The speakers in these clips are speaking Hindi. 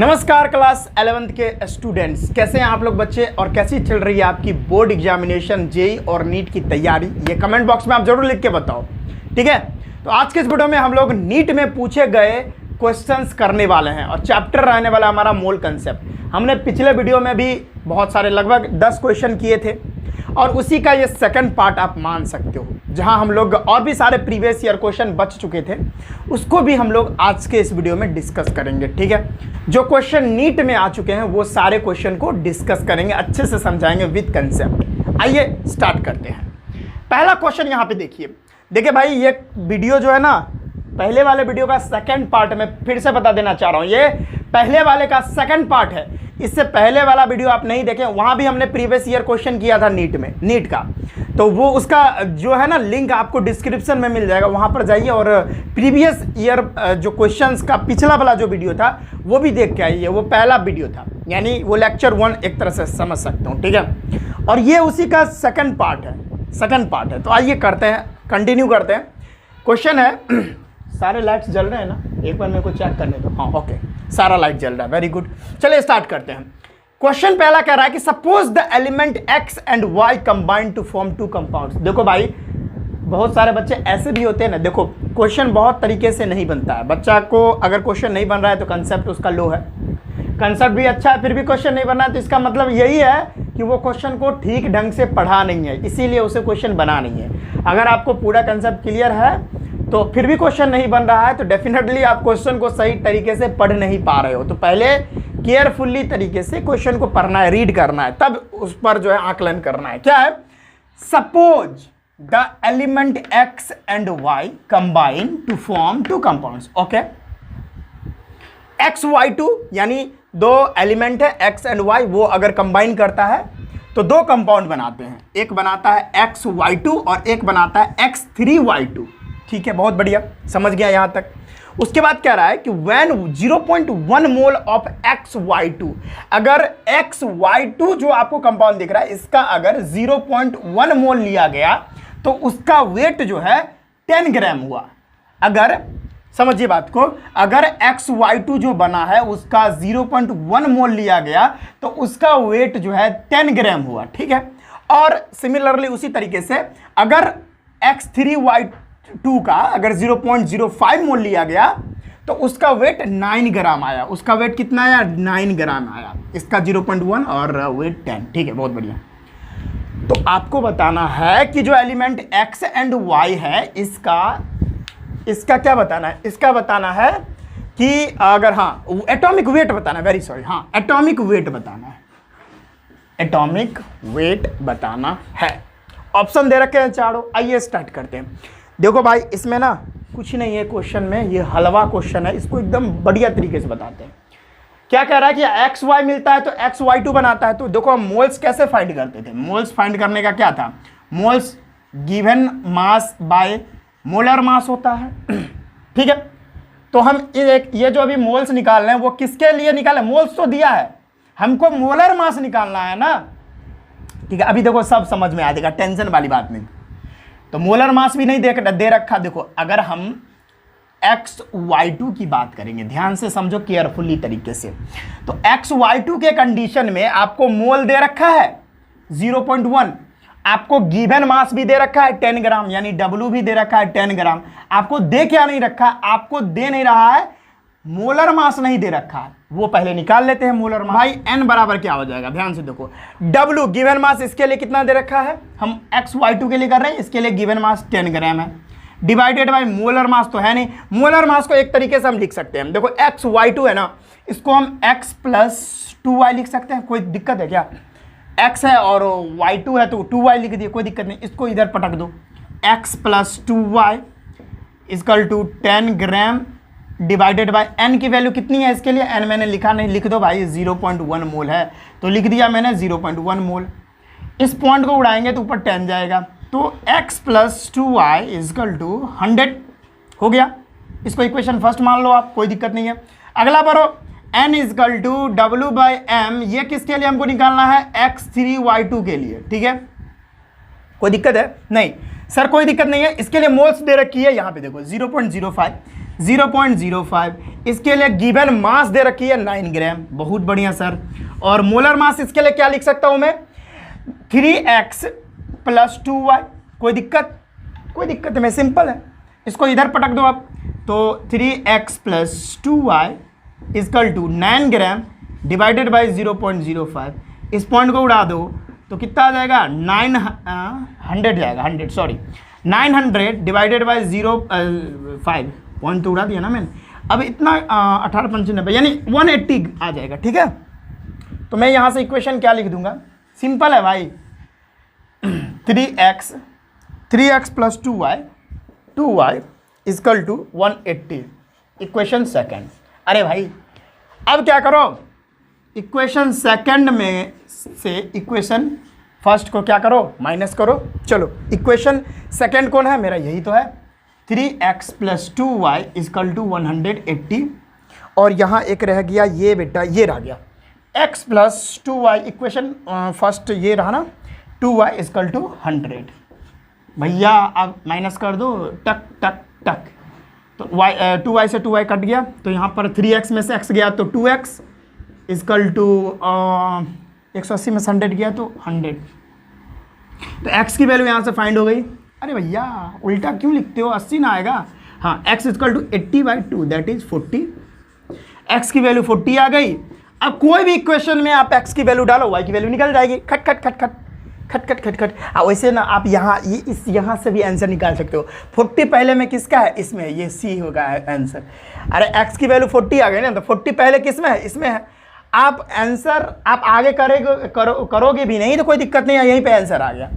नमस्कार क्लास 11th के स्टूडेंट्स, कैसे हैं आप लोग बच्चे और कैसी चल रही है आपकी बोर्ड एग्जामिनेशन जेई और नीट की तैयारी। ये कमेंट बॉक्स में आप जरूर लिख के बताओ, ठीक है। तो आज के इस वीडियो में हम लोग नीट में पूछे गए क्वेश्चंस करने वाले हैं और चैप्टर रहने वाला हमारा मोल कंसेप्ट। हमने पिछले वीडियो में भी बहुत सारे लगभग 10 क्वेश्चन किए थे और उसी का ये सेकंड पार्ट आप मान सकते हो, जहां हम लोग और भी सारे प्रीवियस ईयर क्वेश्चन बच चुके थे, उसको भी हम लोग आज के इस वीडियो में डिस्कस करेंगे, ठीक है। जो क्वेश्चन नीट में आ चुके हैं वो सारे क्वेश्चन को डिस्कस करेंगे, अच्छे से समझाएंगे विद कंसेप्ट। आइए स्टार्ट करते हैं। पहला क्वेश्चन यहाँ पे देखिए भाई, ये वीडियो जो है ना, पहले वाले वीडियो का सेकंड पार्ट में फिर से बता देना चाह रहा हूँ, ये पहले वाले का सेकंड पार्ट है। इससे पहले वाला वीडियो आप नहीं देखें, वहां भी हमने प्रीवियस ईयर क्वेश्चन किया था नीट का, तो वो उसका जो है ना लिंक आपको डिस्क्रिप्शन में मिल जाएगा, वहां पर जाइए और प्रीवियस ईयर जो क्वेश्चंस का पिछला वाला जो वीडियो था वो भी देख के आइए। वो पहला वीडियो था, यानी वो लेक्चर 1 एक तरह से समझ सकते हो, ठीक है। और ये उसी का सेकंड पार्ट है। तो आइए करते हैं, कंटिन्यू करते हैं। क्वेश्चन है, सारे लाइट्स जल रहे हैं ना, एक बार मेरे को चेक करने दो। हाँ ओके, सारा लाइट जल रहा है, वेरी गुड। चलिए स्टार्ट करते हैं। क्वेश्चन पहला कह रहा है कि suppose the element x and y combine to form two compounds. देखो भाई, बहुत सारे बच्चे ऐसे भी होते हैं ना, देखो क्वेश्चन बहुत तरीके से नहीं बनता है। बच्चा को अगर क्वेश्चन नहीं बन रहा है तो कंसेप्ट उसका लो है, कंसेप्ट भी अच्छा है फिर भी क्वेश्चन नहीं बन रहा है, तो इसका मतलब यही है कि वो क्वेश्चन को ठीक ढंग से पढ़ा नहीं है, इसीलिए उसे क्वेश्चन बना नहीं है। अगर आपको पूरा कंसेप्ट क्लियर है तो फिर भी क्वेश्चन नहीं बन रहा है, तो डेफिनेटली आप क्वेश्चन को सही तरीके से पढ़ नहीं पा रहे हो। तो पहले केयरफुली तरीके से क्वेश्चन को पढ़ना है, रीड करना है, तब उस पर जो है आकलन करना है। क्या है? Suppose the element x and y combine to form two compounds. Okay, x y 2 यानी दो एलिमेंट है x एंड y, वो अगर कंबाइन करता है तो दो कंपाउंड बनाते हैं। एक बनाता है XY2 और एक बनाता है X3Y2, ठीक है, बहुत बढ़िया, समझ गया यहां तक। उसके बाद कह रहा है कि when 0.1 मोल ऑफ XY2, अगर XY2 जो आपको कंपाउंड दिख रहा है इसका अगर 0.1 मोल लिया गया तो उसका वेट जो है 10 ग्राम हुआ। अगर समझिए बात को, अगर XY2 जो बना है उसका 0.1 मोल लिया गया तो उसका वेट जो है 10 ग्राम हुआ, ठीक है। और सिमिलरली उसी तरीके से अगर X3Y2 का अगर 0.05 मोल लिया गया तो उसका वेट 9 ग्राम आया। उसका वेट कितना आया? 9 ग्राम आया। इसका 0.1 और वेट 10, ठीक है, बहुत बढ़िया। तो आपको बताना है कि जो एलिमेंट X एंड Y है इसका क्या बताना है? इसका बताना है कि अगर एटॉमिक वेट बताना है, वेरी सॉरी, एटॉमिक वेट बताना है, एटॉमिक वेट बताना है। ऑप्शन दे रखे हैं चारों। आइए स्टार्ट करते हैं। देखो भाई, इसमें ना कुछ नहीं है क्वेश्चन में, ये हलवा क्वेश्चन है, इसको एकदम बढ़िया तरीके से बताते हैं। क्या कह रहा है कि XY मिलता है तो XY2 बनाता है। तो देखो हम मोल्स कैसे फाइंड करते थे? मोल्स फाइंड करने का क्या था? Moles given mass by molar मास होता है, ठीक है। तो हम ये जो अभी मोल्स निकाल रहे हैं वो किसके लिए निकाले? मोल्स तो दिया है, हमको मोलर मास निकालना है ना, ठीक है। अभी देखो सब समझ में आ जाएगा, टेंशन वाली बात नहीं। तो मोलर मास भी नहीं दे रखा। देखो अगर हम XY2 की बात करेंगे, ध्यान से समझो केयरफुली तरीके से, तो XY2 के कंडीशन में आपको मोल दे रखा है 0.1, आपको गिवन मास भी दे रखा है 10 ग्राम, यानी W भी दे रखा है 10 ग्राम। आपको दे क्या नहीं रखा? आपको दे नहीं रहा है, मोलर मास नहीं दे रखा है। वो पहले निकाल लेते हैं मोलर मास। भाई n बराबर क्या हो जाएगा? ध्यान से देखो, W गिवन मास इसके लिए कितना दे रखा है? हम XY2 के लिए कर रहे हैं, इसके लिए गिवन मास 10 ग्राम है, डिवाइडेड बाय मोलर मास तो है नहीं। मोलर मास को एक तरीके से हम लिख सकते हैं, देखो XY2 है ना, इसको हम X + 2Y लिख सकते हैं। कोई दिक्कत है क्या? X है और Y2 है तो 2Y लिख दिए, कोई दिक्कत नहीं। इसको इधर पटक दो, X + 2Y = 10 gram divided by n की वैल्यू कितनी है इसके लिए? n मैंने लिखा नहीं, लिख दो भाई, 0.1 मोल है तो लिख दिया मैंने 0.1 मोल। इस पॉइंट को उड़ाएंगे तो ऊपर 10 जाएगा, तो X + 2Y = 100 हो गया। इसको इक्वेशन फर्स्ट मान लो आप, कोई दिक्कत नहीं है। अगला बढ़ो, n = W/m, ये किसके लिए हमको निकालना है? X3Y2 के लिए, ठीक है। कोई दिक्कत है? नहीं सर कोई दिक्कत नहीं है। इसके लिए मोल्स दे रखी है, यहाँ पे देखो 0.05, 0.05। इसके लिए गिवन मास दे रखी है 9 ग्राम, बहुत बढ़िया सर। और मोलर मास इसके लिए क्या लिख सकता हूं मैं, 3x + 2y। कोई दिक्कत? कोई दिक्कत नहीं, सिंपल है, इसको इधर पटक दो आप। तो 3x + 2y = 9 gram divided by 0.05। इस पॉइंट को उड़ा दो तो कितना आ जाएगा, 900 जाएगा, 100 सॉरी 900 डिवाइडेड बाई 0.5। पॉइंट तो उड़ा दिया ना मैंने। अब इतना 1895 यानी 180 आ जाएगा, ठीक है। तो मैं यहाँ से इक्वेशन क्या लिख दूंगा, सिंपल है भाई, 3x + 2y = 180। Equation second. अरे भाई अब क्या करो, इक्वेशन सेकंड में से इक्वेशन फर्स्ट को क्या करो, माइनस करो। चलो इक्वेशन सेकंड कौन है मेरा, यही तो है, 3x + 2y = 180। और यहाँ एक रह गया ये बेटा, ये रह गया x + 2y। इक्वेशन फर्स्ट ये रहा ना, 2y = 100। भैया अब माइनस कर दो, टक टक टक। तो 2y से 2y कट गया, तो यहाँ पर 3x में से x गया तो 2x = 180 में से 100 गया तो 100। तो x की वैल्यू यहाँ से फाइंड हो गई। अरे भैया उल्टा क्यों लिखते हो, 80 ना आएगा। हाँ, x = 80/2 दैट इज 40। x की वैल्यू 40 आ गई। अब कोई भी इक्वेशन में आप x की वैल्यू डालो, y की वैल्यू निकल जाएगी। खट खट खट खट खट खट खट खट। वैसे ना आप यहाँ यहाँ से भी आंसर निकाल सकते हो। 40 पहले में किसका है, इसमें, ये C होगा आंसर। अरे x की वैल्यू 40 आ गई ना, तो 40 पहले किस में है, इसमें है। आप आंसर आप आगे करोगे भी नहीं तो कोई दिक्कत नहीं है, यहीं पे आंसर आ गया।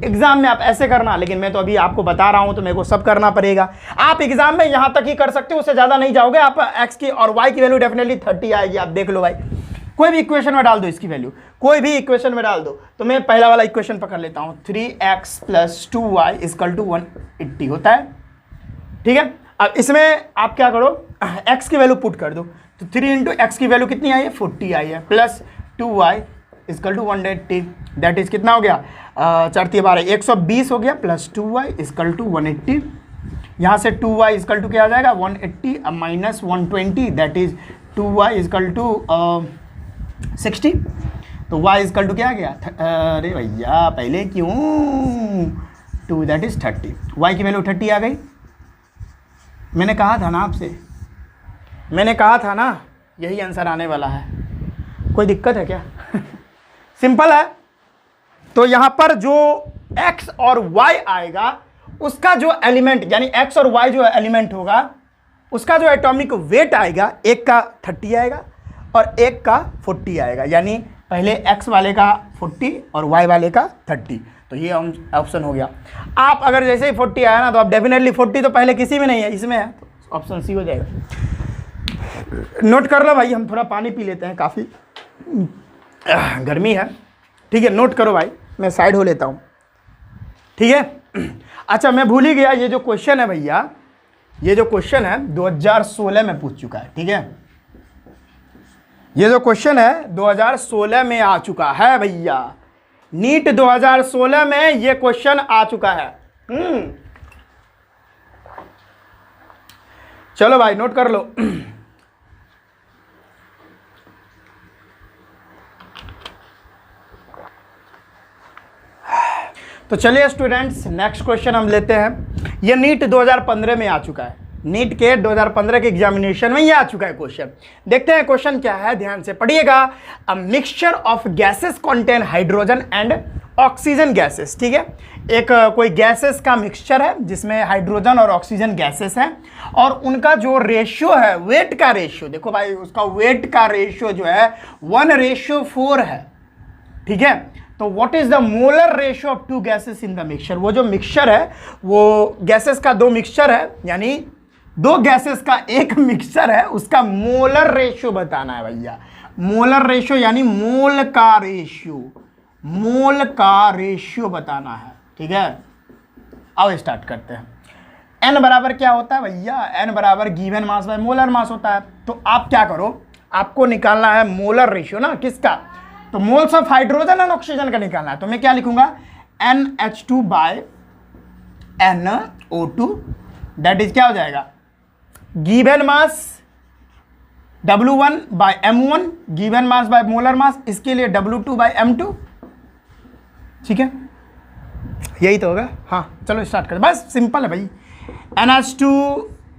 एग्जाम में आप ऐसे करना, लेकिन मैं तो अभी आपको बता रहा हूं तो मेरे को सब करना पड़ेगा। आप एग्जाम में यहां तक ही कर सकते हो, उससे ज़्यादा नहीं जाओगे। आप x की और y की वैल्यू डेफिनेटली 30 आएगी, आप देख लो भाई। कोई भी इक्वेशन में डाल दो इसकी वैल्यू, कोई भी इक्वेशन में डाल दो। तो मैं पहला वाला इक्वेशन पकड़ लेता हूँ, 3x + 2y = 180 होता है, ठीक है। अब इसमें आप क्या करो, x की वैल्यू पुट कर दो। तो 3 × x की वैल्यू कितनी आई है, 40 आई है, प्लस 2y = 180 दैट इज कितना हो गया, 4 × 12 120 हो गया, प्लस 2y = 180। यहाँ से 2y = क्या आ जाएगा, 180 अब माइनस 120 दैट इज 2y = 60। तो y = क्या आ गया, अरे भैया पहले क्यों, 2 दैट इज 30। y की वैल्यू 30 आ गई। मैंने कहा था ना आपसे, मैंने कहा था ना यही आंसर आने वाला है। कोई दिक्कत है क्या? सिंपल है। तो यहाँ पर जो x और y आएगा उसका जो एलिमेंट, यानी x और y जो एलिमेंट होगा उसका जो एटॉमिक वेट आएगा, एक का 30 आएगा और एक का 40 आएगा। यानी पहले x वाले का 40 और y वाले का 30। तो ये ऑप्शन हो गया। आप अगर जैसे ही 40 आया ना तो आप डेफिनेटली 40 तो पहले किसी में नहीं है, इसमें है, तो ऑप्शन सी हो जाएगा। नोट कर लो भाई, हम थोड़ा पानी पी लेते हैं, काफ़ी गर्मी है, ठीक है। नोट करो भाई, मैं साइड हो लेता हूँ, ठीक है। अच्छा मैं भूल ही गया, ये जो क्वेश्चन है भैया, ये जो क्वेश्चन है 2016 में पूछ चुका है, ठीक है। ये जो क्वेश्चन है 2016 में आ चुका है भैया, नीट 2016 में ये क्वेश्चन आ चुका है। चलो भाई नोट कर लो। तो चलिए स्टूडेंट्स, नेक्स्ट क्वेश्चन हम लेते हैं। ये नीट 2015 में आ चुका है, नीट के 2015 के एग्जामिनेशन में ये आ चुका है क्वेश्चन। देखते हैं क्वेश्चन क्या है, ध्यान से पढ़िएगा। A mixture of gases contain hydrogen and oxygen gases, ठीक है। एक कोई गैसेस का मिक्सचर है जिसमें हाइड्रोजन और ऑक्सीजन गैसेस हैं, और उनका जो रेशियो है, वेट का रेशियो, देखो भाई उसका वेट का रेशियो जो है 1:4 है, ठीक है। तो what is the molar ratio of 2 gases in the mixture. वो जो मिक्सचर है वो गैसेस का 2 मिक्सचर है, यानी 2 गैसेस का एक मिक्सचर है, उसका मोलर रेशियो बताना है भैया। मोलर रेशियो यानी मोल का रेशियो, मोल का रेशियो बताना है, ठीक है। अब स्टार्ट करते हैं। n बराबर क्या होता है भैया, n बराबर गिवन मास बाय मोलर मास होता है। तो आप क्या करो, आपको निकालना है मोलर रेशियो ना, किसका, तो moles of hydrogen and oxygen का निकालना है। तो मैं क्या लिखूंगा, NH2/NO2 दैट इज क्या हो जाएगा, given mass W1 by M1 given mass by molar mass, इसके लिए W2 बाय M2। ठीक है, यही तो होगा। हाँ चलो स्टार्ट करें, बस सिंपल है भाई। NH2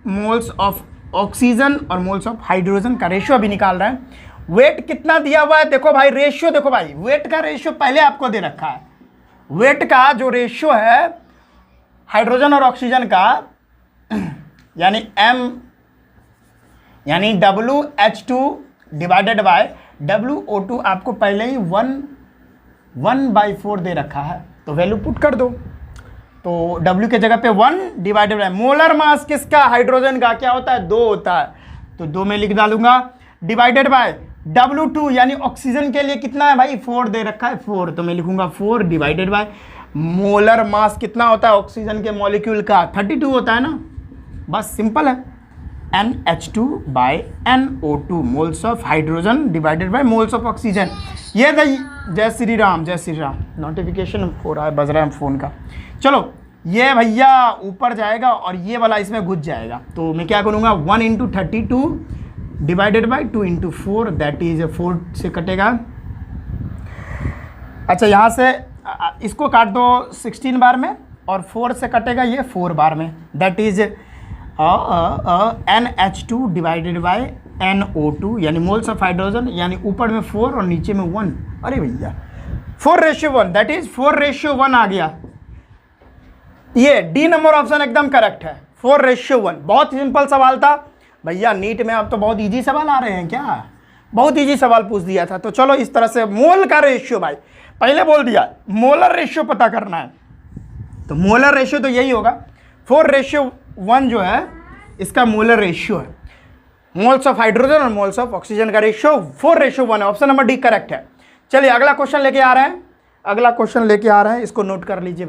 मोल्स ऑफ ऑक्सीजन और मोल्स ऑफ हाइड्रोजन का रेशियो अभी निकाल रहे हैं। वेट कितना दिया हुआ है देखो भाई, रेशियो देखो भाई, वेट का रेशियो पहले आपको दे रखा है। वेट का जो रेशियो है हाइड्रोजन और ऑक्सीजन का यानी WH2 डिवाइडेड बाय WO2 आपको पहले ही 1/4 दे रखा है, तो वैल्यू पुट कर दो। तो W के जगह पे 1 डिवाइडेड बाय मोलर मास किसका, हाइड्रोजन का क्या होता है, 2 होता है, तो 2 में लिख डालूंगा, डिवाइडेड बाय W2 यानी ऑक्सीजन के लिए कितना है भाई, 4 दे रखा है, 4, तो मैं लिखूंगा 4 डिवाइडेड बाय मोलर मास कितना होता है ऑक्सीजन के मॉलिक्यूल का, 32 होता है ना, बस सिंपल है। NH2 by NO2 moles of hydrogen divided by moles of oxygen. ये भाई जय श्री राम, जय श्री राम, नोटिफिकेशन हो रहा है, बज रहा है फ़ोन का। चलो ये भैया ऊपर जाएगा और ये वाला इसमें घुस जाएगा, तो मैं क्या करूँगा 1 × 32 डिवाइडेड बाई 2 × 4 दैट इज 4 से कटेगा। अच्छा यहाँ से इसको काट दो 16 बार में और 4 से कटेगा ये 4 बार में, that is NH2 divided by NO2 यानी मोल्स ऑफ हाइड्रोजन, यानी ऊपर में 4 और नीचे में 1। अरे भैया 4:1 दैट इज 4:1 आ गया। ये डी नंबर ऑप्शन एकदम करेक्ट है, 4:1। बहुत सिंपल सवाल था भैया, नीट में अब तो बहुत इजी सवाल आ रहे हैं क्या, बहुत इजी सवाल पूछ दिया था। तो चलो इस तरह से मोल का रेशियो भाई पहले बोल दिया, मोलर रेशियो पता करना है, तो मोलर रेशियो तो यही होगा 4:1 जो है इसका मोलर रेशियो है। मोल्स ऑफ हाइड्रोजन और मोल्स ऑफ ऑक्सीजन का रेशियो 4:1 है, ऑप्शन नंबर डी करेक्ट है। चलिए अगला क्वेश्चन लेके आ रहे हैं, अगला क्वेश्चन लेके आ रहे हैं, इसको नोट कर लीजिए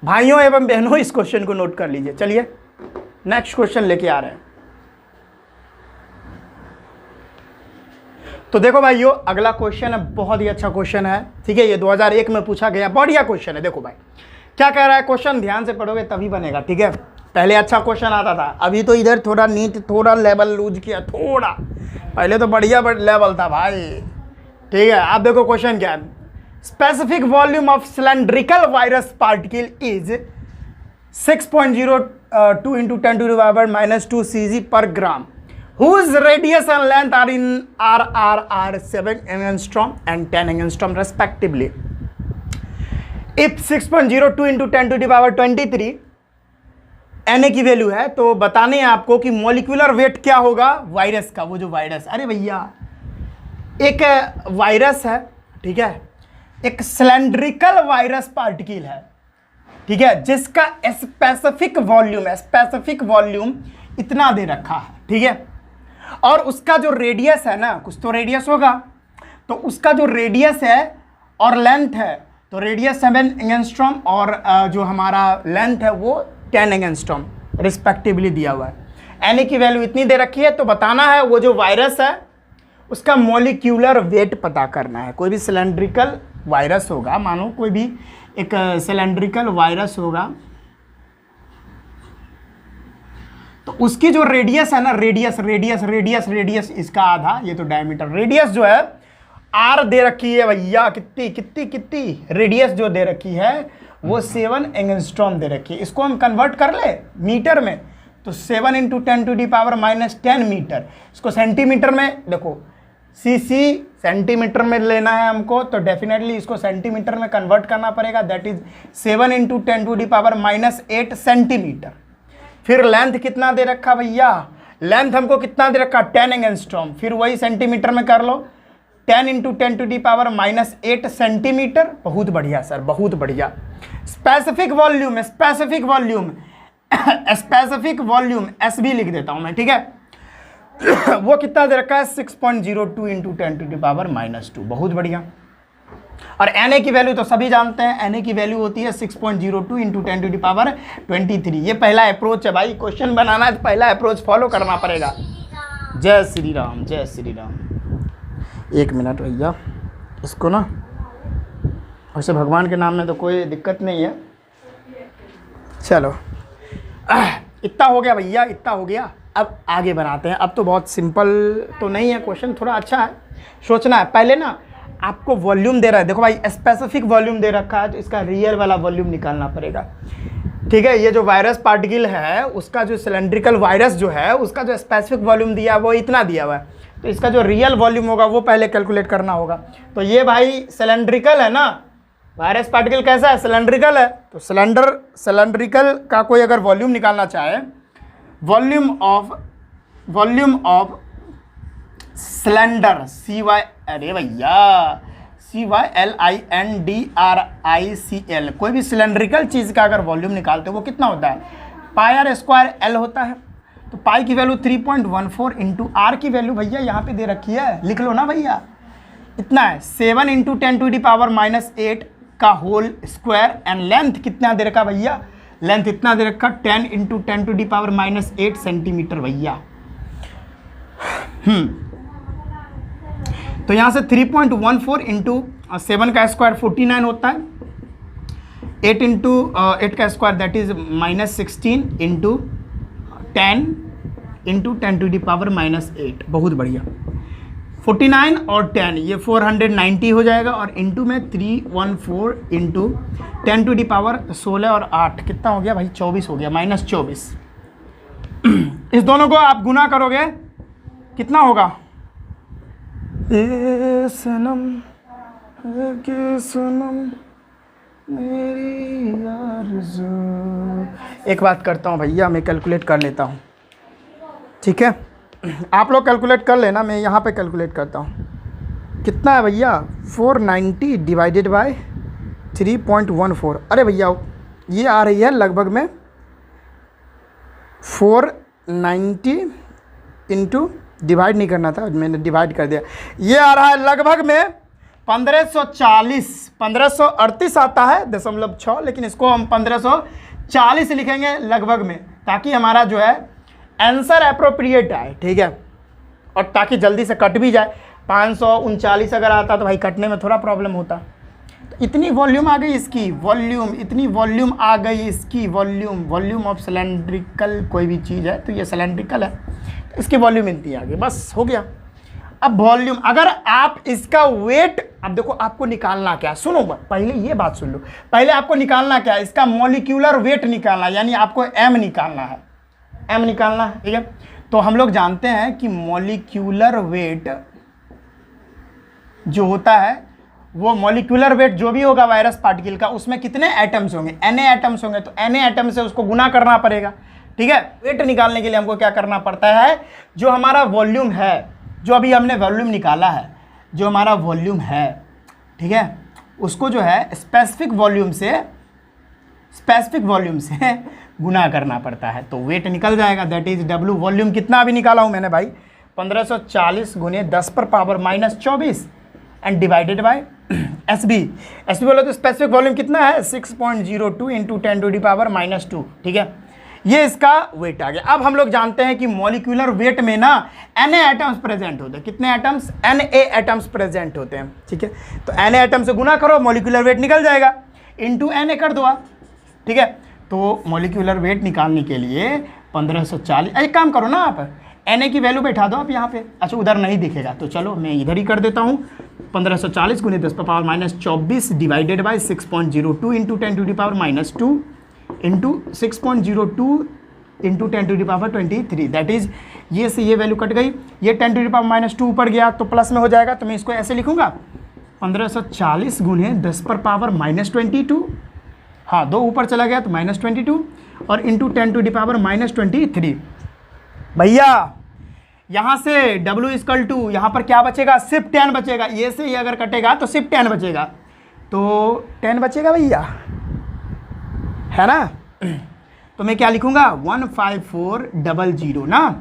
भाइयों एवं बहनों, इस क्वेश्चन को नोट कर लीजिए। चलिए नेक्स्ट क्वेश्चन लेके आ रहे हैं। तो देखो भाइयों अगला क्वेश्चन है, बहुत ही अच्छा क्वेश्चन है, ठीक है, ये 2001 में पूछा गया, बढ़िया क्वेश्चन है। देखो भाई क्या कह रहा है क्वेश्चन, ध्यान से पढ़ोगे तभी बनेगा, ठीक है। पहले अच्छा क्वेश्चन आता था, अभी तो इधर थोड़ा नीट थोड़ा लेवल लूज किया, थोड़ा, पहले तो बढ़िया लेवल था भाई, ठीक है। आप देखो क्वेश्चन क्या है, specific volume of cylindrical virus particle is 6.02 × 10⁻⁻² cg per gram, whose radius and length are in R 7 angstrom and 10 angstrom respectively. If 6.02 × 10⁻23 Na की वैल्यू है, तो बताने हैं आपको कि मॉलिक्यूलर वेट क्या होगा वायरस का। वो जो वायरस, अरे भैया एक वायरस है, ठीक है, एक सिलेंड्रिकल वायरस पार्टिकल है, ठीक है, जिसका स्पेसिफिक वॉल्यूम इतना दे रखा है, ठीक है, और उसका जो रेडियस है ना, कुछ तो रेडियस होगा, तो उसका जो रेडियस है और लेंथ है, तो रेडियस 7 एंगस्ट्रॉम और जो हमारा लेंथ है वो 10 एंगस्ट्रॉम रिस्पेक्टिवली दिया हुआ है। Na की वैल्यू इतनी दे रखी है, तो बताना है वो जो वायरस है उसका मॉलिक्यूलर वेट पता करना है। कोई भी सिलेंड्रिकल वायरस होगा, मानो कोई भी एक सिलेंड्रिकल वायरस होगा, तो उसकी जो रेडियस है ना, रेडियस इसका आधा, ये तो डायमीटर, रेडियस जो है आर दे रखी है भैया, कितनी रेडियस जो दे रखी है वो 7 एंगस्ट्रॉम दे रखी है। इसको हम कन्वर्ट कर ले मीटर में, तो 7 × 10⁻⁻10 मीटर। इसको सेंटीमीटर में देखो, सीसी सेंटीमीटर में लेना है हमको, तो डेफिनेटली इसको सेंटीमीटर में कन्वर्ट करना पड़ेगा, दैट इज 7 × 10⁻⁸ सेंटीमीटर। फिर लेंथ कितना दे रखा भैया, लेंथ हमको कितना दे रखा 10 एंगस्ट्रॉम, फिर वही सेंटीमीटर में कर लो, 10 × 10⁻⁸ सेंटीमीटर। बहुत बढ़िया सर, बहुत बढ़िया। स्पेसिफिक वॉल्यूम एस भी लिख देता हूं मैं, ठीक है, वो कितना दे रखा है 6.02 × 10⁻⁻²। बहुत बढ़िया। और Na की वैल्यू तो सभी जानते हैं, Na की वैल्यू होती है 6.02 × 10⁻23। ये पहला अप्रोच है भाई, क्वेश्चन बनाना है तो पहला अप्रोच फॉलो करना पड़ेगा। जय श्री राम, जय श्री राम। एक मिनट भैया, इसको ना, वैसे भगवान के नाम में तो कोई दिक्कत नहीं है, चलो इतना हो गया भैया, इतना हो गया। अब आगे बनाते हैं। अब तो बहुत सिंपल तो नहीं है क्वेश्चन, थोड़ा अच्छा है, सोचना है। पहले ना आपको वॉल्यूम दे रहा है, देखो भाई स्पेसिफिक वॉल्यूम दे रखा है, तो इसका रियल वाला वॉल्यूम निकालना पड़ेगा। ठीक है, ये जो वायरस पार्टिकल है उसका जो सिलेंड्रिकल वायरस जो है उसका जो स्पेसिफिक वॉल्यूम दिया है वो इतना दिया हुआ है, तो इसका जो रियल वॉल्यूम होगा वो पहले कैलकुलेट करना होगा। तो ये भाई सिलेंड्रिकल है ना, वायरस पार्टिकल कैसा है, सिलेंड्रिकल है। तो सिलेंड्रिकल का कोई अगर वॉल्यूम निकालना चाहे, वॉल्यूम ऑफ सिलेंडर CY, अरे भैया CYLINDRICL, कोई भी सिलेंड्रिकल चीज़ का अगर वॉल्यूम निकालते हो वो कितना होता है, πr² L होता है। तो पाई की वैल्यू 3.14 इंटू आर की वैल्यू भैया यहाँ पे दे रखी है, लिख लो ना भैया, इतना है 7 × 10⁻⁻8 का होल स्क्वायर। एंड लेंथ कितना दे रखा भैया, लेंथ इतना दे रखा 10 × 10⁻⁸ सेंटीमीटर भैया। तो यहाँ से 3.14 इंटू 7 का स्क्वायर 49 होता है, 8 इंटू 8 का square that is -16 into 10 into 10⁻⁻8। बहुत बढ़िया, 49 और 10 ये 490 हो जाएगा, और इंटू में 314 इंटू 10⁻16 और 8 कितना हो गया भाई, 24 हो गया, -24। इस दोनों को आप गुना करोगे कितना होगा, ए सनम के सनम मेरी आरज़ू। एक बात करता हूँ भैया, मैं कैलकुलेट कर लेता हूँ, ठीक है, आप लोग कैलकुलेट कर लेना, मैं यहाँ पे कैलकुलेट करता हूँ। कितना है भैया, 490 डिवाइडेड बाय 3.14। अरे भैया ये आ रही है लगभग में 490 इंटू, डिवाइड नहीं करना था, मैंने डिवाइड कर दिया, ये आ रहा है लगभग में 1538 आता है 0.6, लेकिन इसको हम 1540 लिखेंगे लगभग में, ताकि हमारा जो है आंसर अप्रोप्रिएट आए, ठीक है, और ताकि जल्दी से कट भी जाए। 539 अगर आता तो भाई कटने में थोड़ा प्रॉब्लम होता। तो इतनी वॉल्यूम आ गई इसकी, वॉल्यूम, इतनी वॉल्यूम आ गई इसकी, वॉल्यूम ऑफ सिलेंड्रिकल कोई भी चीज़ है तो ये सिलेंड्रिकल है, तो इसकी वॉल्यूम इतनी आ गई, बस हो गया। अब वॉल्यूम, अगर आप इसका वेट, अब देखो आपको निकालना क्या, सुनो पहले ये बात सुन लो, पहले आपको निकालना क्या है, इसका मॉलिक्यूलर वेट निकालना, यानी आपको m निकालना है, m निकालना है, ठीक है। तो हम लोग जानते हैं कि मॉलिक्यूलर वेट जो होता है, वो मॉलिक्यूलर वेट जो भी होगा वायरस पार्टिकल का, उसमें कितने एटम्स होंगे, Na एटम्स होंगे, तो Na एटम से उसको गुना करना पड़ेगा, ठीक है। वेट निकालने के लिए हमको क्या करना पड़ता है, जो हमारा वॉल्यूम है, जो अभी हमने वॉल्यूम निकाला है, जो हमारा वॉल्यूम है, ठीक है, उसको जो है स्पेसिफिक वॉल्यूम से गुना करना पड़ता है, तो वेट निकल जाएगा, दैट इज W। वॉल्यूम कितना अभी निकाला हूँ मैंने भाई, 1540 × 10⁻⁻24 एंड डिवाइडेड बाय SB बोलो तो स्पेसिफिक वॉल्यूम कितना है, 6.02 इंटू 10⁻⁻2, ठीक है, ये इसका वेट आ गया। अब हम लोग जानते हैं कि मॉलिक्यूलर वेट में ना Na एटम्स प्रेजेंट होते हैं, कितने एटम्स, Na एटम्स प्रेजेंट होते हैं, ठीक है। तो Na एटम से गुना करो, मॉलिक्यूलर वेट निकल जाएगा, इंटू Na कर दो आप, ठीक है। तो मॉलिक्यूलर वेट निकालने के लिए 1540, एक काम करो ना आप, Na की वैल्यू बैठा दो आप यहाँ पे, अच्छा उधर नहीं दिखेगा तो चलो मैं इधर ही कर देता हूँ, 1540 × 10⁻⁻24 divided by 6.02 into 10⁻⁻2 into 6.02 into 10⁻23, that is ये से ये वैल्यू कट गई, ये 10⁻⁻2 ऊपर गया तो प्लस में हो जाएगा, तो मैं इसको ऐसे लिखूंगा 1540 × 10⁻⁻22, हाँ 2 ऊपर चला गया तो -22, और इंटू 10⁻⁻23। भैया यहाँ से W = यहाँ पर क्या बचेगा, सिर्फ 10 बचेगा, ये से ये अगर कटेगा तो सिर्फ 10 बचेगा, तो 10 बचेगा भैया, है ना। तो मैं क्या लिखूंगा, 15400 ना,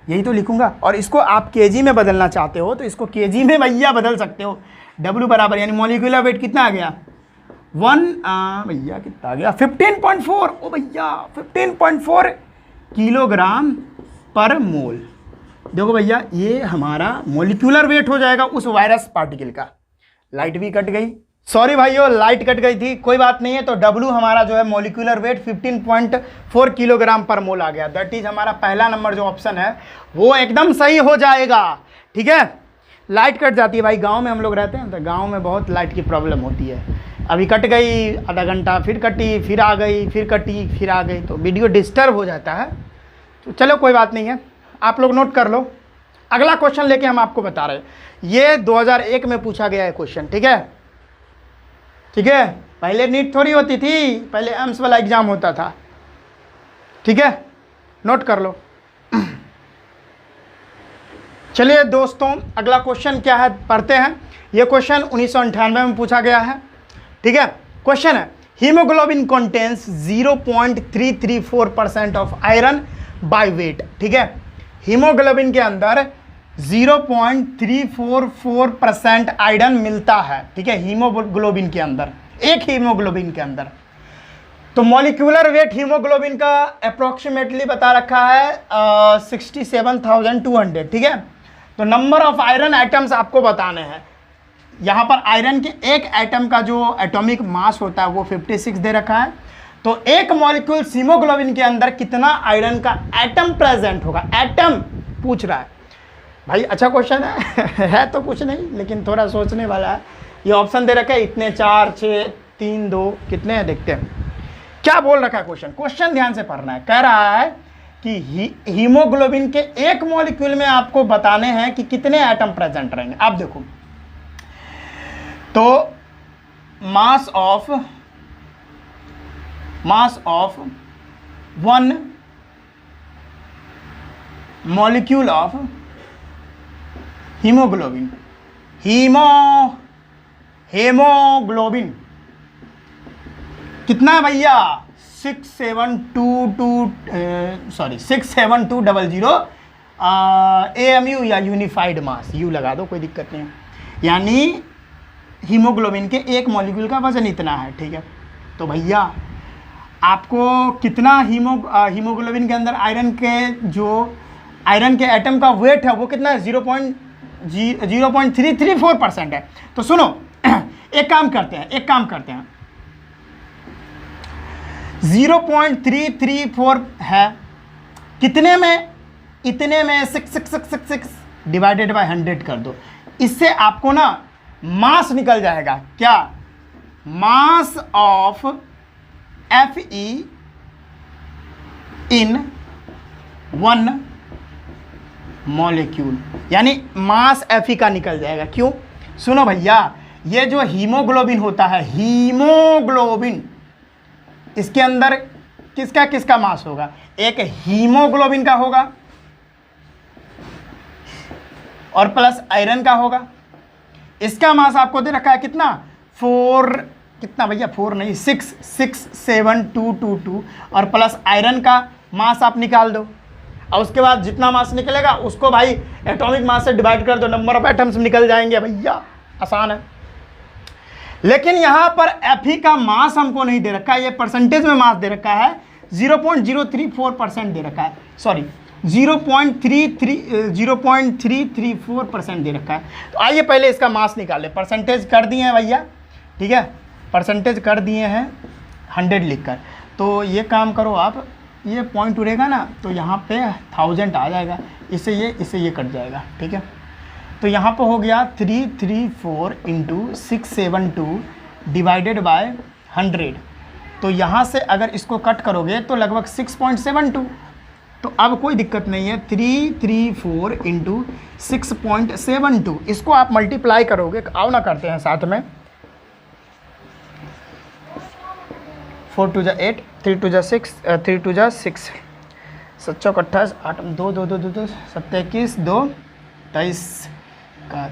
यही तो लिखूंगा। और इसको आप केजी में बदलना चाहते हो तो इसको केजी में भैया बदल सकते हो, W बराबर, यानी मॉलिक्यूलर वेट कितना आ गया, भैया कितना आ गया, 15.4, ओ भैया 15.4 किलोग्राम पर मोल। देखो भैया ये हमारा मॉलिक्यूलर वेट हो जाएगा उस वायरस पार्टिकल का। लाइट भी कट गई, सॉरी भाइयों, लाइट कट गई थी, कोई बात नहीं है। तो W हमारा जो है मॉलिक्यूलर वेट 15.4 किलोग्राम पर मोल आ गया। दैट इज हमारा पहला नंबर जो ऑप्शन है वो एकदम सही हो जाएगा। ठीक है, लाइट कट जाती है भाई, गांव में हम लोग रहते हैं तो गांव में बहुत लाइट की प्रॉब्लम होती है। अभी कट गई आधा घंटा, फिर कटी, फिर आ गई, फिर कटी, फिर आ गई, तो वीडियो डिस्टर्ब हो जाता है। तो चलो कोई बात नहीं है, आप लोग नोट कर लो। अगला क्वेश्चन लेके हम आपको बता रहे हैं, ये 2001 में पूछा गया है क्वेश्चन। ठीक है, ठीक है, पहले नीट थोड़ी होती थी, पहले एम्स वाला एग्जाम होता था। ठीक है, नोट कर लो। चलिए दोस्तों, अगला क्वेश्चन क्या है पढ़ते हैं। ये क्वेश्चन 1998 में पूछा गया है। ठीक है, क्वेश्चन है haemoglobin contains 0.334% of iron by weight. ठीक है, हीमोग्लोबिन के अंदर 0.344% आयरन मिलता है। ठीक है, हीमोग्लोबिन के अंदर, एक हीमोग्लोबिन के अंदर। तो मॉलिक्यूलर वेट हीमोग्लोबिन का अप्रोक्सीमेटली बता रखा है 67,200। ठीक है, तो नंबर ऑफ आयरन आइटम्स आपको बताने हैं। यहाँ पर आयरन के एक एटम का जो एटॉमिक मास होता है वो 56 दे रखा है। तो एक मॉलिक्यूल हीमोग्लोबिन के अंदर कितना आयरन का एटम प्रेजेंट होगा, एटम पूछ रहा है भाई। अच्छा क्वेश्चन है तो कुछ नहीं, लेकिन थोड़ा सोचने वाला है। ये ऑप्शन दे रखा है इतने, 4, 6, 3, 2, कितने हैं देखते हैं क्या बोल रखा है क्वेश्चन। क्वेश्चन ध्यान से पढ़ना है। कह रहा है कि हीमोग्लोबिन के एक मॉलिक्यूल में आपको बताने हैं कि कितने एटम प्रेजेंट रहेंगे। आप देखो, तो mass of one molecule of haemoglobin, haemoglobin कितना है भैया, 67200 AMU या यूनिफाइड मास, यू लगा दो, कोई दिक्कत नहीं है। यानी हीमोग्लोबिन के एक मॉलिक्यूल का वजन इतना है। ठीक है, तो भैया आपको कितना हीमोग्लोबिन के अंदर आयरन के एटम का वेट है वो कितना है, 0.334% है। तो सुनो, एक काम करते हैं 0.334 है कितने में, इतने में 6 डिवाइडेड बाय 100 कर दो। इससे आपको ना मास निकल जाएगा। क्या, mass of Fe in one molecule, यानी मास Fe का निकल जाएगा। क्यों, सुनो भैया, ये जो हीमोग्लोबिन होता है, हीमोग्लोबिन, इसके अंदर किसका किसका मास होगा, एक हीमोग्लोबिन का होगा और प्लस आयरन का होगा। इसका मास आपको दे रखा है कितना, 4, कितना भैया, 4 नहीं, 67222 और प्लस आयरन का मास आप निकाल दो। और उसके बाद जितना मास निकलेगा उसको भाई एटॉमिक मास से डिवाइड कर दो, नंबर ऑफ एटम्स निकल जाएंगे भैया, आसान है। लेकिन यहाँ पर Fe का मास हमको नहीं दे रखा है, ये परसेंटेज में मास दे रखा है, 0.034% दे रखा है, सॉरी 0.334% दे रखा है। तो आइए पहले इसका मास निकालें। परसेंटेज कर दिए हैं भैया, ठीक है, परसेंटेज कर दिए हैं 100 लिखकर। तो ये काम करो आप, ये पॉइंट उड़ेगा ना तो यहाँ पे 1000 आ जाएगा, इससे ये कट जाएगा। ठीक है, तो यहाँ पे हो गया 334 × 672 डिवाइडेड बाय 100। तो यहाँ से अगर इसको कट करोगे तो लगभग 6.72। तो अब कोई दिक्कत नहीं है, 334 × 6.72 इसको आप मल्टीप्लाई करोगे। आओ ना करते हैं साथ में, 4 2 8, 3 2 6, 3 2 6, 7 चौक 28, 8 2 2 2 2 7 21 2 23 का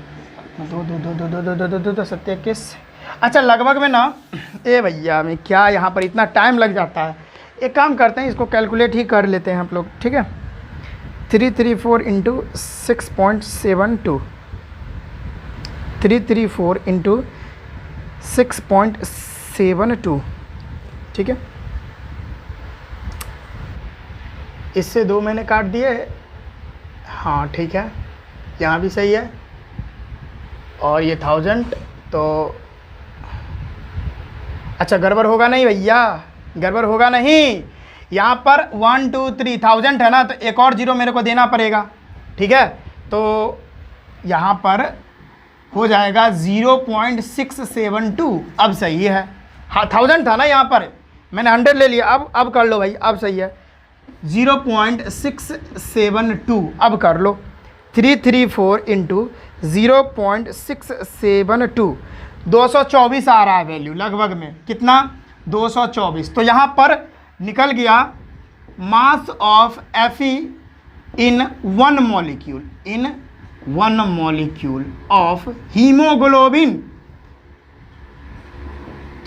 2 2 2 2 2 2 2 2 2 7 21। अच्छा लगभग में ना, ए भैया मैं क्या यहाँ पर इतना टाइम लग जाता है। एक काम करते हैं, इसको कैलकुलेट ही कर लेते हैं आप लोग। ठीक है, 334 × 6.72, 334 × 6.72। ठीक है, इससे 2 मैंने काट दिए। हाँ ठीक है, यहाँ भी सही है। और ये 1000, तो अच्छा गड़बड़ होगा नहीं भैया, गड़बड़ होगा नहीं। यहाँ पर 1 2 3 1000 है ना, तो एक और जीरो मेरे को देना पड़ेगा, ठीक है। तो यहाँ पर हो जाएगा 0.672। अब सही है, हाँ 1000 था ना यहाँ पर, मैंने 100 ले लिया। अब कर लो भाई, अब सही है 0.672। अब कर लो 334 इंटू 0.672, 224 आ रहा है वैल्यू लगभग में, कितना 224। तो यहाँ पर निकल गया mass of Fe in 1 molecule, in 1 molecule of haemoglobin,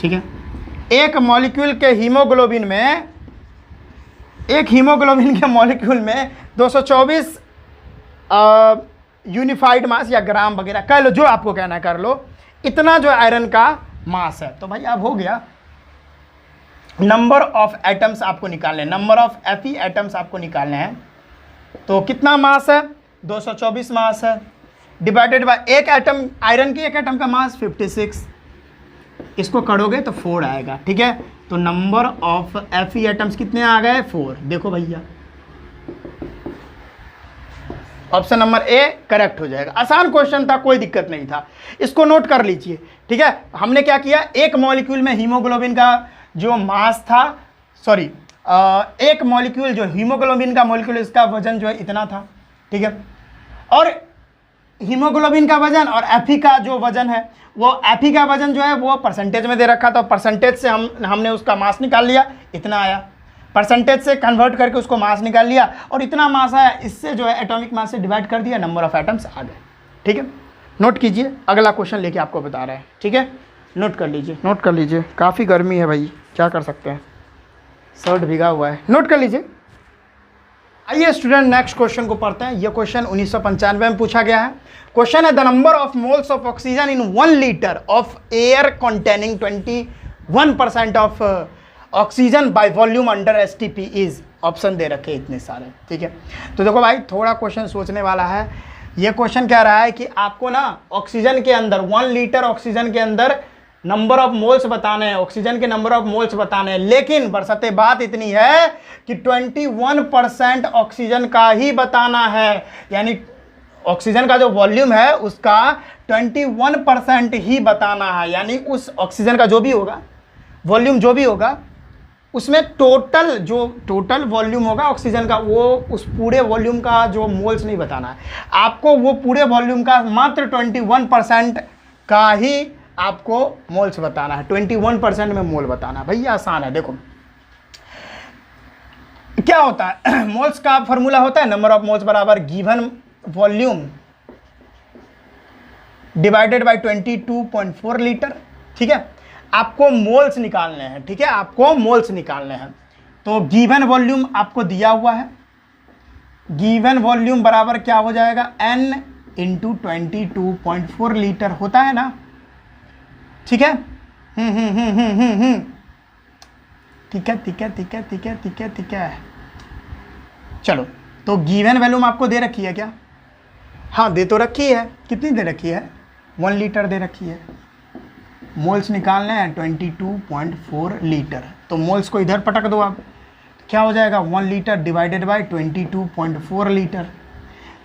ठीक है। एक मॉलिक्यूल के हीमोग्लोबिन में, एक हीमोग्लोबिन के मॉलिक्यूल में 224 यूनिफाइड मास या ग्राम वगैरह कह लो, जो आपको कहना है कर लो, इतना जो आयरन का मास है। तो भाई अब हो गया। नंबर ऑफ एटम्स आपको निकालने हैं, नंबर ऑफ Fe एटम्स आपको निकालने हैं। तो कितना मास है, 224 मास है, डिवाइडेड बाय एक एटम, आयरन के एक एटम का मास 56, इसको करोगे तो 4 आएगा, ठीक है। तो नंबर ऑफ Fe एटम्स कितने आ गए, 4। देखो भैया ऑप्शन नंबर ए करेक्ट हो जाएगा। आसान क्वेश्चन था, कोई दिक्कत नहीं था, इसको नोट कर लीजिए, ठीक है। हमने क्या किया, एक मॉलिक्यूल में हीमोग्लोबिन का जो मास था, सॉरी एक मॉलिक्यूल जो हीमोग्लोबिन का मॉलिक्यूल, इसका वजन जो है इतना था, ठीक है। और हीमोग्लोबिन का वजन और Fe का जो वजन है, वो Fe का वजन जो है वो परसेंटेज में दे रखा था, परसेंटेज से हमने उसका मास निकाल लिया, इतना आया। परसेंटेज से कन्वर्ट करके उसको मास निकाल लिया और इतना मास आया, इससे जो है एटॉमिक मास से डिवाइड कर दिया, नंबर ऑफ एटम्स आ गए, ठीक है। नोट कीजिए, अगला क्वेश्चन लेके आपको बता रहे हैं, ठीक है। नोट कर लीजिए, नोट कर लीजिए। काफ़ी गर्मी है भाई, क्या कर सकते हैं, शर्ट भीगा हुआ है, नोट कर लीजिए। आइए स्टूडेंट नेक्स्ट क्वेश्चन को पढ़ते हैं। यह क्वेश्चन 1995 में पूछा गया है। क्वेश्चन है the number of moles of oxygen in 1 litre of air containing 21% of oxygen by volume under STP is. Option दे रखे इतने सारे, ठीक है। तो देखो भाई थोड़ा क्वेश्चन सोचने वाला है। ये क्वेश्चन कह रहा है कि आपको ना ऑक्सीजन के अंदर 1 लीटर ऑक्सीजन के अंदर नंबर ऑफ मोल्स बताने हैं, ऑक्सीजन के नंबर ऑफ मोल्स बताने हैं, लेकिन बरसते बात इतनी है कि 21% ऑक्सीजन का ही बताना है, यानी ऑक्सीजन का जो वॉल्यूम है उसका 21% ही बताना है। यानी उस ऑक्सीजन का जो भी होगा वॉल्यूम, जो भी होगा उसमें टोटल वॉल्यूम होगा ऑक्सीजन का, वो उस पूरे वॉल्यूम का जो मोल्स नहीं बताना है आपको, वो पूरे वॉल्यूम का मात्र 21% का ही आपको मोल्स बताना है। 21% में मोल बताना है भैया, आसान है। देखो क्या होता है, मोल्स का फॉर्मूला होता है नंबर ऑफ मोल्स बराबर given volume divided by 22.4 litre, ठीक है। आपको मोल्स निकालने हैं, ठीक है, आपको मोल्स निकालने हैं। तो गिवन वॉल्यूम आपको दिया हुआ है, गिवन वॉल्यूम बराबर क्या हो जाएगा, n इंटू 22.4 लीटर होता है ना, ठीक है। ठीक है। चलो तो गिवन वॉल्यूम आपको दे रखी है क्या, हाँ दे तो रखी है, कितनी दे रखी है, 1 लीटर दे रखी है। मोल्स निकालने हैं 22.4 लीटर, तो मोल्स को इधर पटक दो आप, क्या हो जाएगा 1 लीटर डिवाइडेड बाय 22.4 लीटर।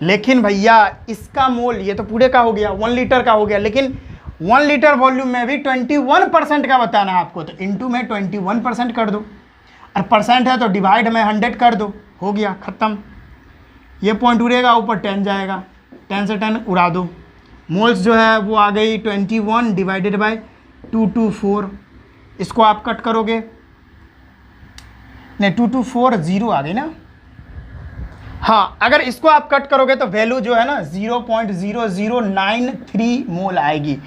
लेकिन भैया इसका मोल, ये तो पूरे का हो गया, 1 लीटर का हो गया, लेकिन 1 लीटर वॉल्यूम में भी 21% का बताना है आपको, तो इंटू में 21% कर दो, और परसेंट है तो डिवाइड में 100 कर दो, हो गया ख़त्म। ये पॉइंट उड़ेगा ऊपर 10 जाएगा, 10 से 10 उड़ा दो। मोल्स जो है वो आ गई 21 डिवाइडेड बाय 224, इसको आप कट करोगे, नहीं 224 0 आ गई ना, हाँ अगर इसको आप कट करोगे तो वैल्यू जो है ना 0.0093 मोल आएगी।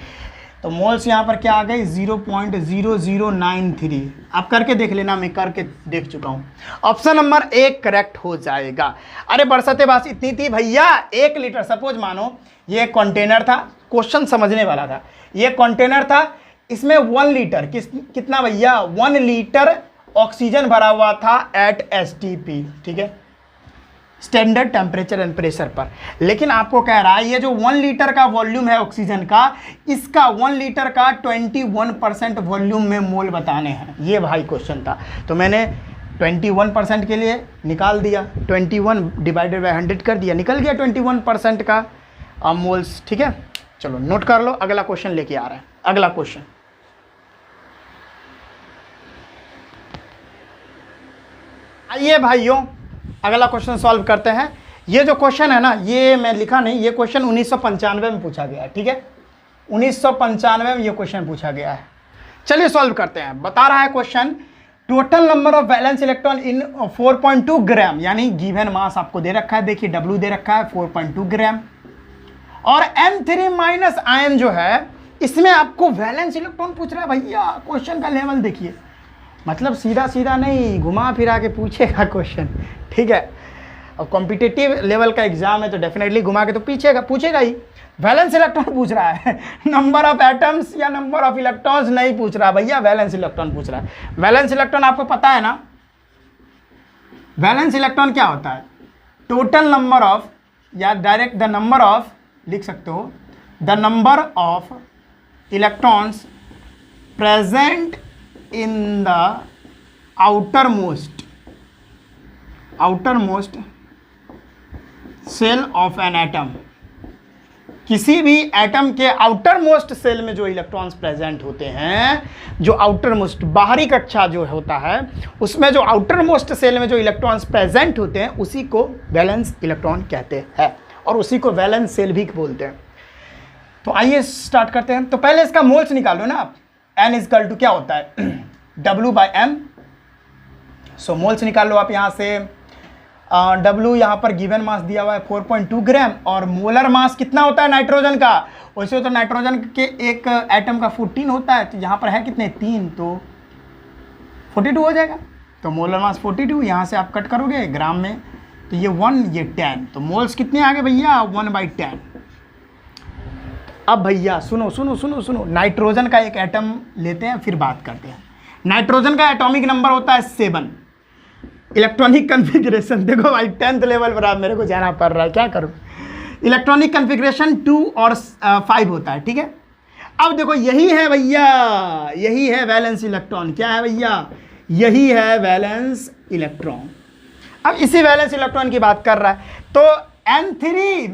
तो मोल्स यहाँ पर क्या आ गई 0.0093। आप करके देख लेना, मैं करके देख चुका हूँ। ऑप्शन नंबर 1 करेक्ट हो जाएगा। अरे बरसते बात इतनी थी भैया, 1 लीटर, सपोज मानो ये कंटेनर था, क्वेश्चन समझने वाला था, ये कंटेनर था, इसमें 1 लीटर कितना भैया, 1 लीटर ऑक्सीजन भरा हुआ था एट STP, ठीक है। स्टैंडर्ड टेम्परेचर एंड प्रेशर पर। लेकिन आपको कह रहा है ये जो 1 लीटर का वॉल्यूम है ऑक्सीजन का, इसका 1 लीटर का 21% वॉल्यूम में मोल बताने हैं। ये भाई क्वेश्चन था, तो मैंने 21% के लिए निकाल दिया, 21 डिवाइडेड बाय 100 कर दिया, निकल गया 21% का मोल्स। ठीक है, चलो नोट कर लो, अगला क्वेश्चन लेके आ रहा है। अगला क्वेश्चन, आइए भाइयों अगला क्वेश्चन सॉल्व करते हैं। ये जो क्वेश्चन है ना, ये मैं लिखा नहीं, ये क्वेश्चन 1995 में पूछा गया है। ठीक है, 1995 में ये क्वेश्चन पूछा गया है। चलिए सॉल्व करते हैं। बता रहा है question, total number of valence electron in 4.2 ग्राम, यानी गिवन मास आपको दे रखा है, देखिए W दे रखा है 4.2 ग्राम, और N3 माइनस आयन जो है इसमें आपको वैलेंस इलेक्ट्रॉन पूछ रहा है। भैया क्वेश्चन का लेवल देखिए, मतलब सीधा सीधा नहीं, घुमा फिरा के पूछेगा क्वेश्चन। ठीक है, अब कॉम्पिटिटिव लेवल का एग्जाम है तो डेफिनेटली घुमा के तो पूछेगा ही। वैलेंस इलेक्ट्रॉन पूछ रहा है, नंबर ऑफ एटम्स या नंबर ऑफ इलेक्ट्रॉन्स नहीं पूछ रहा भैया, वैलेंस इलेक्ट्रॉन पूछ रहा है। वैलेंस इलेक्ट्रॉन आपको पता है ना, वैलेंस इलेक्ट्रॉन क्या होता है? टोटल नंबर ऑफ, या डायरेक्ट द नंबर ऑफ लिख सकते हो, the number of electrons present in the outermost shell of an atom. किसी भी एटम के आउटर मोस्ट सेल में जो इलेक्ट्रॉन्स प्रेजेंट होते हैं, जो आउटर मोस्ट बाहरी कक्षा जो होता है उसमें जो आउटर मोस्ट सेल में जो इलेक्ट्रॉन्स प्रेजेंट होते हैं उसी को वैलेंस इलेक्ट्रॉन कहते हैं, और उसी को वैलेंस सेल भी बोलते हैं। तो आइए स्टार्ट करते हैं। तो पहले इसका मोल्स निकालो ना आप, N इक्वल टू क्या होता है W/M। सो मोल्स निकाल लो आप यहाँ से। W यहाँ पर गिवन मास दिया हुआ है 4.2 ग्राम, और मोलर मास कितना होता है नाइट्रोजन का? वैसे तो नाइट्रोजन के एक एटम का 14 होता है, तो यहाँ पर है कितने 3, तो 42 हो जाएगा। तो मोलर मास 42, यहाँ से आप कट करोगे ग्राम में, तो ये 1 ये 10, तो मोल्स कितने आ गए भैया 1/10। अब भैया सुनो सुनो सुनो सुनो, नाइट्रोजन का एक एटम लेते हैं फिर बात करते हैं। नाइट्रोजन का एटॉमिक नंबर होता है 7। इलेक्ट्रॉनिक कन्फिग्रेशन देखो भाई 10th लेवल पर आप मेरे को जाना पड़ रहा है, क्या करूं। इलेक्ट्रॉनिक कन्फिग्रेशन 2 और 5 होता है। ठीक है, अब देखो यही है भैया, यही है वैलेंस इलेक्ट्रॉन। क्या है भैया? यही है वैलेंस इलेक्ट्रॉन। अब इसी वैलेंस इलेक्ट्रॉन की बात कर रहा है, तो N3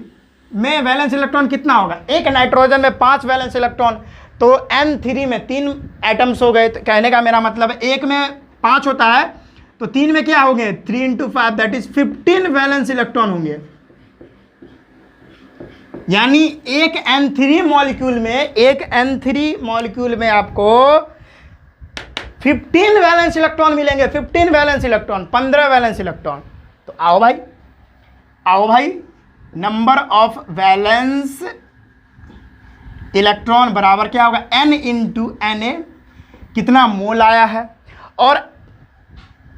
में वैलेंस इलेक्ट्रॉन कितना होगा? एक नाइट्रोजन में 5 वैलेंस इलेक्ट्रॉन, तो N3 में 3 एटम्स हो गए। तो कहने का मेरा मतलब एक में 5 होता है, तो 3 में क्या होंगे 3 × 5 दैट इज 15 वैलेंस इलेक्ट्रॉन होंगे। यानी एक N3 मॉलिक्यूल में आपको 15 वैलेंस इलेक्ट्रॉन मिलेंगे। 15 वैलेंस इलेक्ट्रॉन, 15 वैलेंस इलेक्ट्रॉन। तो आओ भाई नंबर ऑफ वैलेंस इलेक्ट्रॉन बराबर क्या होगा? N × Na, कितना मोल आया है, और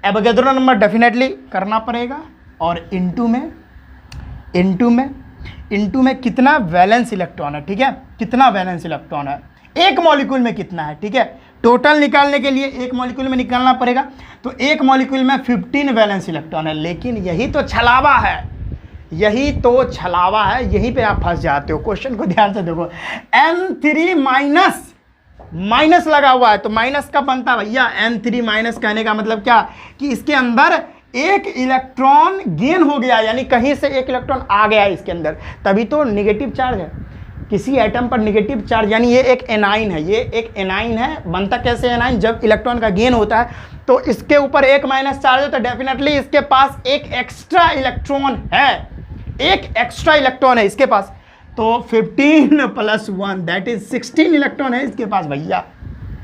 एवोगैड्रो नंबर डेफिनेटली करना पड़ेगा, और इनटू में कितना वैलेंस इलेक्ट्रॉन है। ठीक है, कितना वैलेंस इलेक्ट्रॉन है एक मॉलिक्यूल में, कितना है। ठीक है, टोटल निकालने के लिए एक मॉलिक्यूल में निकालना पड़ेगा, तो एक मॉलिक्यूल में 15 वैलेंस इलेक्ट्रॉन है। लेकिन यही तो छलावा है, यहीं पे आप फंस जाते हो। क्वेश्चन को ध्यान से देखो, N3 माइनस लगा हुआ है, तो माइनस का बनता भैया N3 माइनस। कहने का मतलब क्या कि इसके अंदर एक इलेक्ट्रॉन गेन हो गया, यानी कहीं से एक इलेक्ट्रॉन आ गया इसके अंदर, तभी तो नेगेटिव चार्ज है किसी एटम पर, नेगेटिव चार्ज। यानी ये एक एनाइन है, ये एक एनाइन है। बनता कैसे एनाइन? जब इलेक्ट्रॉन का गेन होता है तो इसके ऊपर एक माइनस चार्ज है, तो डेफिनेटली इसके पास एक एक्स्ट्रा इलेक्ट्रॉन है, एक एक्स्ट्रा इलेक्ट्रॉन है इसके पास। तो 15 + 1 दैट इज 16 इलेक्ट्रॉन है इसके पास भैया।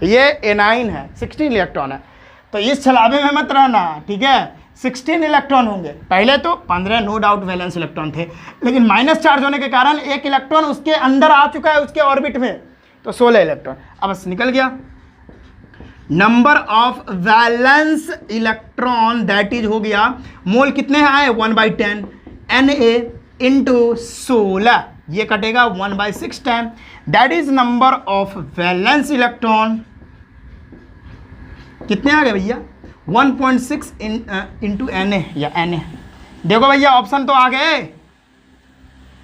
ये एनाइन है, 16 इलेक्ट्रॉन है। तो इस छलावे में मत रहना, ठीक है। 16 इलेक्ट्रॉन होंगे। पहले तो 15 नो डाउट वैलेंस इलेक्ट्रॉन थे, लेकिन माइनस चार्ज होने के कारण एक इलेक्ट्रॉन उसके अंदर आ चुका है, उसके ऑर्बिट में, तो 16 इलेक्ट्रॉन। अब बस निकल गया। Number of valence electron that is हो गया, मोल कितने आए 1/10 Na इंटू 16, ये कटेगा 1/6 time, that is number of valence electron. कितने आ गए भैया 1.6 इंटू Na या Na, देखो भैया ऑप्शन तो आ गए,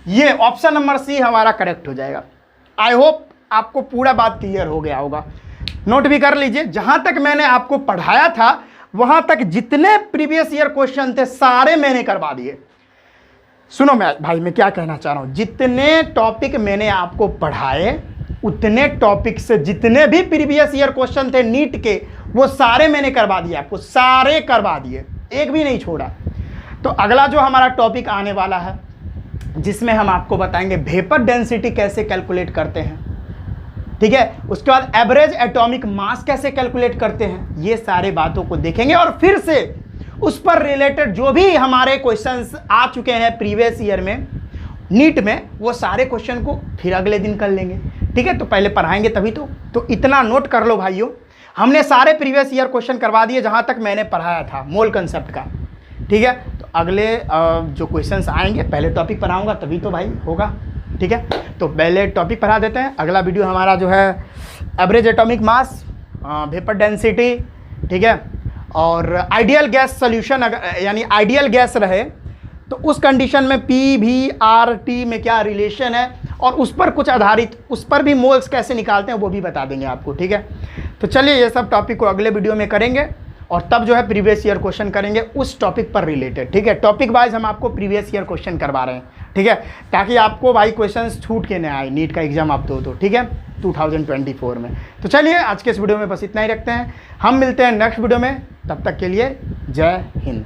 ये ऑप्शन नंबर सी हमारा करेक्ट हो जाएगा। आई होप आपको पूरा बात क्लियर हो गया होगा। नोट भी कर लीजिए, जहां तक मैंने आपको पढ़ाया था वहां तक जितने प्रीवियस ईयर क्वेश्चन थे सारे मैंने करवा दिए। सुनो मैं क्या कहना चाह रहा हूं, जितने टॉपिक मैंने आपको पढ़ाए उतने टॉपिक से जितने भी प्रीवियस ईयर क्वेश्चन थे नीट के वो सारे मैंने करवा दिए, आपको सारे करवा दिए, एक भी नहीं छोड़ा। तो अगला जो हमारा टॉपिक आने वाला है जिसमें हम आपको बताएंगे वेपर डेंसिटी कैसे कैलकुलेट करते हैं, ठीक है, उसके बाद एवरेज एटॉमिक मास कैसे कैलकुलेट करते हैं, ये सारे बातों को देखेंगे और फिर से उस पर रिलेटेड जो भी हमारे क्वेश्चंस आ चुके हैं प्रीवियस ईयर में नीट में वो सारे क्वेश्चन को फिर अगले दिन कर लेंगे, ठीक है। तो पहले पढ़ाएंगे तभी तो इतना नोट कर लो भाइयों, हमने सारे प्रीवियस ईयर क्वेश्चन करवा दिए जहां तक मैंने पढ़ाया था मोल कंसेप्ट का, ठीक है। तो अगले जो क्वेश्चंस आएंगे पहले टॉपिक पढ़ाऊंगा तभी तो भाई होगा, ठीक है। तो पहले टॉपिक पढ़ा देते हैं। अगला वीडियो हमारा जो है average atomic mass, vapour density, ठीक है, और आइडियल गैस सोल्यूशन, अगर यानी आइडियल गैस रहे तो उस कंडीशन में PVRT में क्या रिलेशन है और उस पर कुछ आधारित, उस पर भी मोल्स कैसे निकालते हैं वो भी बता देंगे आपको, ठीक है। तो चलिए ये सब टॉपिक को अगले वीडियो में करेंगे और तब जो है प्रीवियस ईयर क्वेश्चन करेंगे उस टॉपिक पर रिलेटेड, ठीक है। टॉपिक वाइज हम आपको प्रीवियस ईयर क्वेश्चन करवा रहे हैं, ठीक है, ताकि आपको भाई क्वेश्चंस छूट के न आए नीट का एग्जाम आप दो तो, ठीक है, 2024 में। तो चलिए आज के इस वीडियो में बस इतना ही रखते हैं, हम मिलते हैं नेक्स्ट वीडियो में, तब तक के लिए जय हिंद।